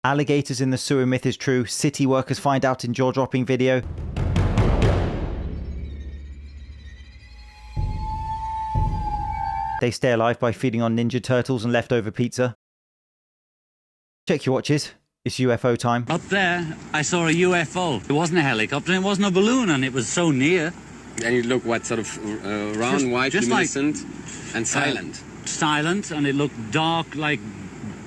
Alligators in the sewer myth is true. City workers find out in jaw-dropping video. They stay alive by feeding on Ninja Turtles and leftover pizza. Check your watches. It's UFO time. Up there, I saw a UFO. It wasn't a helicopter, it wasn't a balloon, and it was so near. And it looked what, sort of round, white, luminescent, and silent. Silent, and it looked dark, like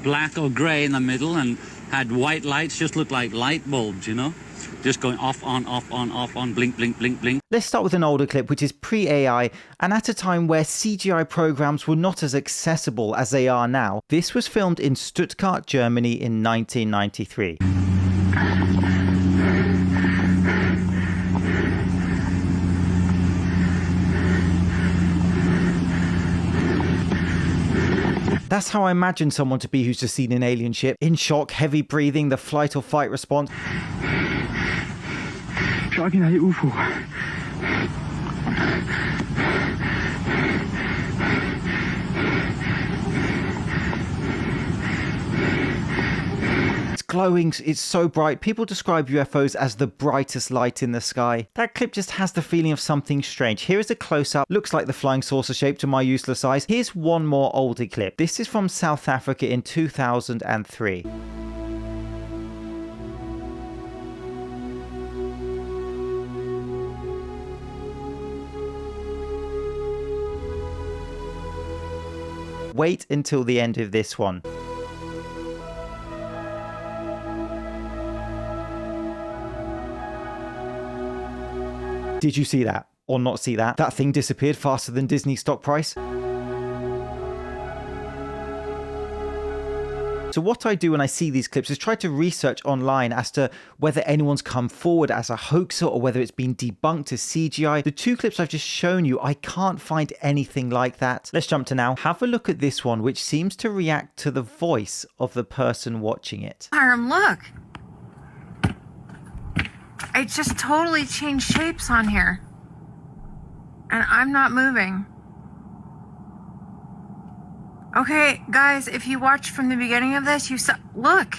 black or grey in the middle, and had white lights, just looked like light bulbs, you know? Just going off, on, blink, blink, blink, blink. Let's start with an older clip, which is pre-AI, and at a time where CGI programs were not as accessible as they are now. This was filmed in Stuttgart, Germany in 1993. That's how I imagine someone to be who's just seen an alien ship. In shock, heavy breathing, the flight or fight response. Alligator UFO. It's glowing, it's so bright. People describe UFOs as the brightest light in the sky. That clip just has the feeling of something strange. Here is a close-up. Looks like the flying saucer shape to my useless eyes. Here's one more oldie clip. This is from South Africa in 2003. Wait until the end of this one. Did you see that? Or not see that? That thing disappeared faster than Disney's stock price? So what I do when I see these clips is try to research online as to whether anyone's come forward as a hoaxer or whether it's been debunked as CGI. The two clips I've just shown you, I can't find anything like that. Let's jump to now. Have a look at this one, which seems to react to the voice of the person watching it. Look. It just totally changed shapes on here. And I'm not moving. Okay, guys, if you watched from the beginning of this, you saw... Look!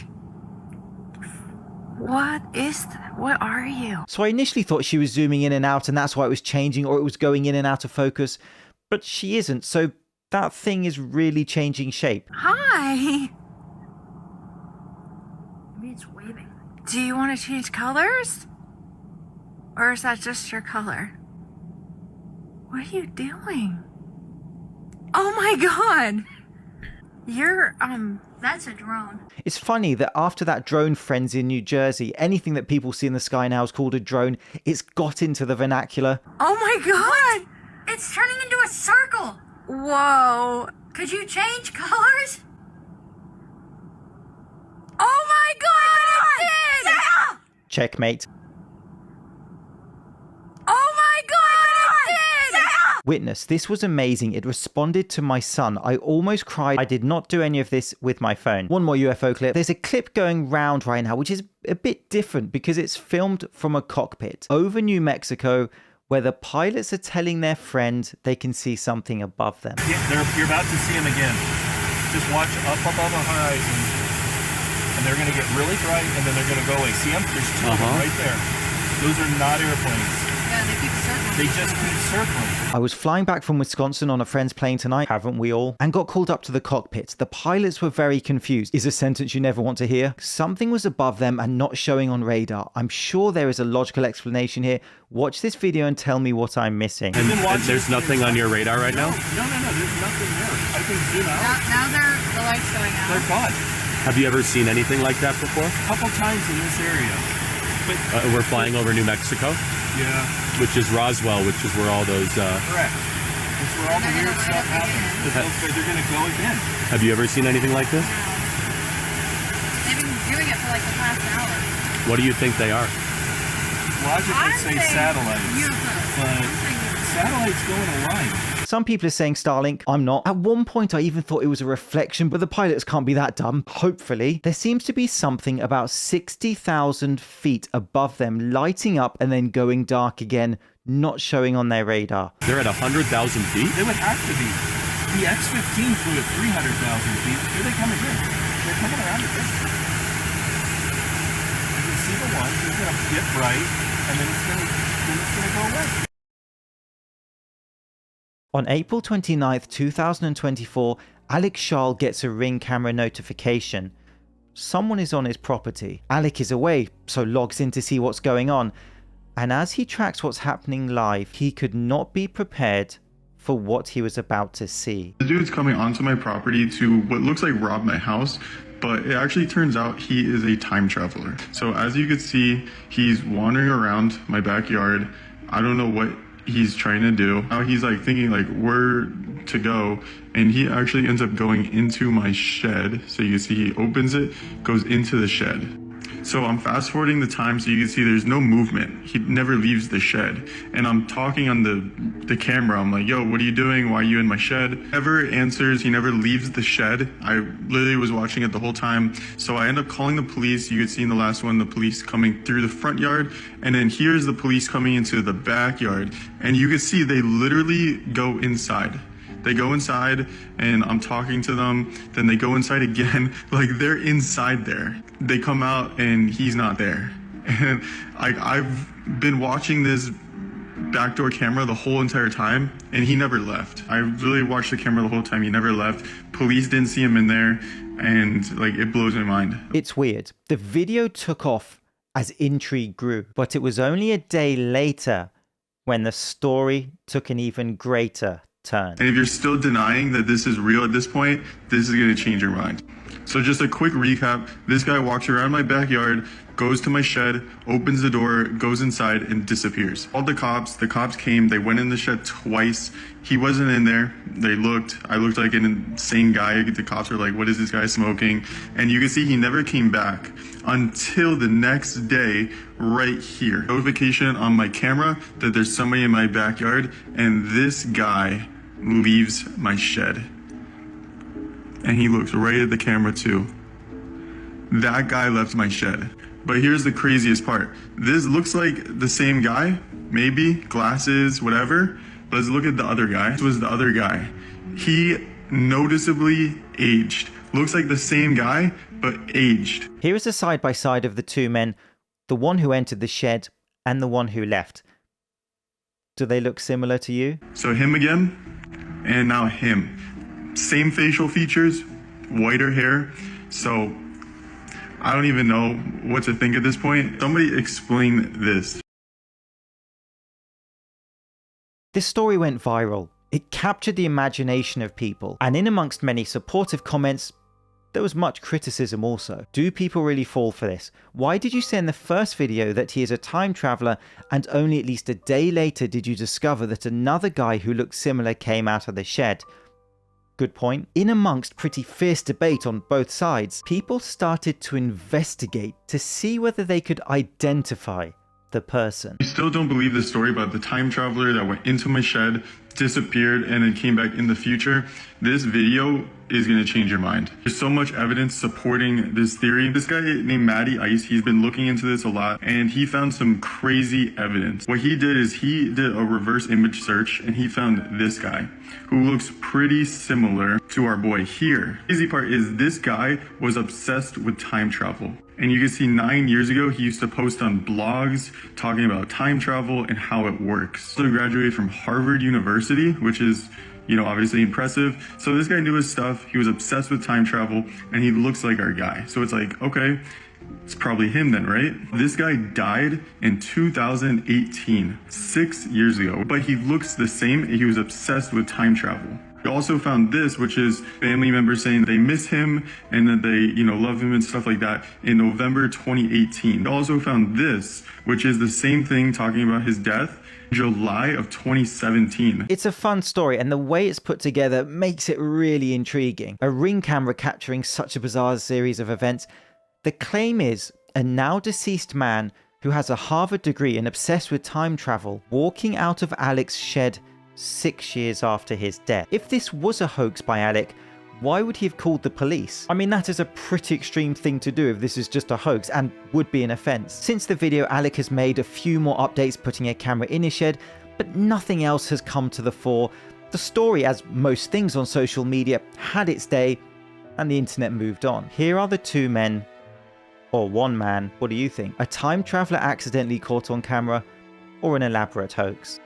What is that? What are you? So I initially thought she was zooming in and out and that's why it was changing, or it was going in and out of focus. But she isn't, so that thing is really changing shape. Hi! Maybe it's waving. Do you want to change colors? Or is that just your color? What are you doing? Oh my god! You're, that's a drone. It's funny that after that drone frenzy in New Jersey, anything that people see in the sky now is called a drone. It's got into the vernacular. Oh my god! It's turning into a circle. Whoa. Could you change colors? Oh my god! It did! Yeah! Checkmate. Oh my god! It did! Yeah! Witness, this was amazing. It responded to my son. I almost cried. I did not do any of this with my phone. One more UFO clip. There's a clip going round right now, which is a bit different because it's filmed from a cockpit over New Mexico, where the pilots are telling their friend they can see something above them. Yeah, you're about to see them again. Just watch up above the horizon, and they're going to get really bright, and then they're going to go away. See them? There's two of them right there. Those are not airplanes. Yeah, they keep circling. They just keep circling. I was flying back from Wisconsin on a friend's plane tonight, haven't we all? And got called up to the cockpit. The pilots were very confused. Is a sentence you never want to hear. Something was above them and not showing on radar. I'm sure there is a logical explanation here. Watch this video and tell me what I'm missing. And there's nothing on your radar right now? No, there's nothing there. I can zoom out. Now the light's going out. They're gone. Have you ever seen anything like that before? A couple times in this area. But We're flying over New Mexico, yeah, which is Roswell, which is where all those... correct. It's where all the weird stuff happens. They're going to go again. Have you ever seen anything like this? They've been doing it for like the past hour. What do you think they are? Logic would say satellites, UFOs. but satellites go in a line. Some people are saying Starlink. I'm not. At one point, I even thought it was a reflection, but the pilots can't be that dumb. Hopefully. There seems to be something about 60,000 feet above them lighting up and then going dark again, not showing on their radar. They're at 100,000 feet? They would have to be. The X-15 flew at 300,000 feet. Here they come again. They're coming around the distance. going to get bright, and then it's going to go away. On April 29th, 2024, Alec Charles gets a Ring camera notification. Someone is on his property. Alec is away, so logs in to see what's going on. And as he tracks what's happening live, he could not be prepared for what he was about to see. The dude's coming onto my property to what looks like rob my house, but it actually turns out he is a time traveler. So as you can see, he's wandering around my backyard. I don't know what he's trying to do. Now he's like thinking like where to go, and he actually ends up going into my shed. So you can see he opens it, goes into the shed. So I'm fast forwarding the time so you can see there's no movement. He never leaves the shed. And I'm talking on the camera. I'm like, yo, what are you doing? Why are you in my shed? Never answers. He never leaves the shed. I literally was watching it the whole time. So I end up calling the police. You could see in the last one, the police coming through the front yard. And then here's the police coming into the backyard. And you can see they literally go inside. They go inside and I'm talking to them. Then they go inside again. Like they're inside there. They come out and he's not there. And I've been watching this backdoor camera the whole entire time and he never left. I really watched the camera the whole time. He never left. Police didn't see him in there. And like, it blows my mind. It's weird. The video took off as intrigue grew, but it was only a day later when the story took an even greater turn. And if you're still denying that this is real at this point, this is going to change your mind. So just a quick recap. This guy walks around my backyard, goes to my shed, opens the door, goes inside and disappears. All the cops came, they went in the shed twice. He wasn't in there. I looked like an insane guy. The cops were like, what is this guy smoking? And you can see he never came back until the next day right here. Notification on my camera that there's somebody in my backyard and this guy leaves my shed. And he looks right at the camera too. That guy left my shed. But here's the craziest part. This looks like the same guy, maybe, glasses, whatever. Let's look at the other guy. This was the other guy. He noticeably aged. Looks like the same guy, but aged. Here is a side-by-side of the two men, the one who entered the shed and the one who left. Do they look similar to you? So him again, and now him. Same facial features, whiter hair. So I don't even know what to think at this point. Somebody explain this. This story went viral. It captured the imagination of people, and in amongst many supportive comments, there was much criticism also. Do people really fall for this? Why did you say in the first video that he is a time traveler, and only at least a day later did you discover that another guy who looked similar came out of the shed? Good point. In amongst pretty fierce debate on both sides, people started to investigate to see whether they could identify the person. I still don't believe the story about the time traveler that went into my shed, disappeared, and then came back in the future. This video is going to change your mind. There's so much evidence supporting this theory. This guy named Matty Ice, he's been looking into this a lot, and he found some crazy evidence. What he did is he did a reverse image search, and he found this guy, who looks pretty similar to our boy here. The crazy part is this guy was obsessed with time travel. And you can see 9 years ago, he used to post on blogs talking about time travel and how it works. So he graduated from Harvard University, which is, you know, obviously impressive. So this guy knew his stuff. He was obsessed with time travel and he looks like our guy. So it's like, okay, it's probably him then, right? This guy died in 2018, 6 years ago, but he looks the same and he was obsessed with time travel. We also found this, which is family members saying they miss him and that they, you know, love him and stuff like that in November 2018. We also found this, which is the same thing talking about his death, July of 2017. It's a fun story, and the way it's put together makes it really intriguing. A Ring camera capturing such a bizarre series of events. The claim is a now deceased man who has a Harvard degree and obsessed with time travel walking out of Alec's shed 6 years after his death. If this was a hoax by Alec, why would he have called the police? I mean, that is a pretty extreme thing to do if this is just a hoax, and would be an offense. Since the video, Alec has made a few more updates putting a camera in his shed, but nothing else has come to the fore. The story, as most things on social media, had its day, and the internet moved on. Here are the two men Or one man, what do you think? A time traveler accidentally caught on camera, or an elaborate hoax?